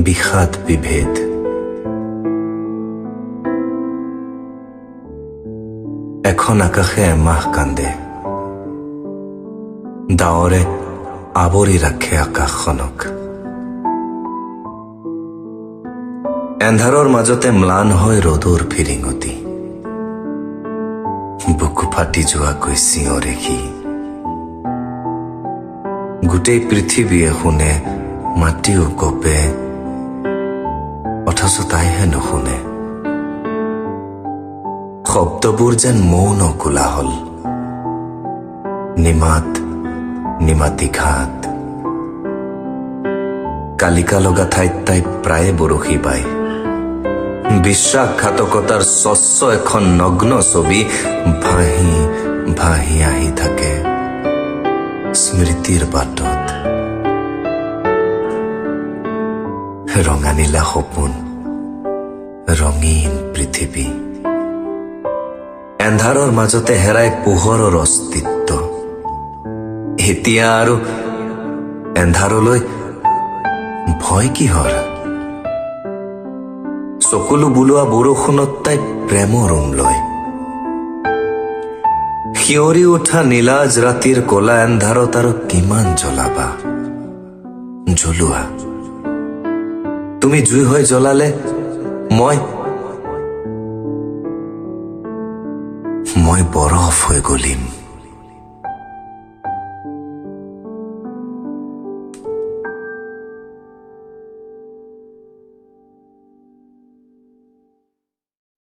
বিষাদ বিভেদ। এখন আকাশে এমাহ কান্দে, ডাৱৰে আৱৰি ৰাখে আকাশখনক। এন্ধাৰৰ মাজতে ম্লান হয় ৰ'দৰ ফিৰিঙতি, বুকু ফাটি যোৱাকৈ চিঞৰে সি। গোটেই পৃথিৱীয়ে শুনে, মাটিও কপে, অথচ তাইহে নুশুনে। শব্দবোৰ যেন মৌন কোলাহল, নিমাত নিমাতি ঘাট। কালিকা লগা ঠাইত তাই প্ৰায়ে বৰশী বায়। বিশ্বাসঘাতকতাৰ স্বচ্ছ এখন নগ্ন ছবি ভাহি ভাহি আহি থাকে স্মৃতিৰ বাটত। ৰঙা নীলা সপোন, ৰঙীন পৃথিৱী, এন্ধাৰৰ মাজতে হেৰাই পোহৰৰ অস্তিত্ব। এতিয়া আৰু এন্ধাৰলৈ ভয় কিহৰ? চকুলো বুলোৱা বৰষুণত তাই প্ৰেমৰ ৰুম লয়। শিয়ৰি উঠা নীলাজ ৰাতিৰ কলা এন্ধাৰত আৰু কিমান জ্বলাবা? জ্বলোৱা। তুমি জুই হৈ জ্বলালে মই বৰফ হৈ গলিম।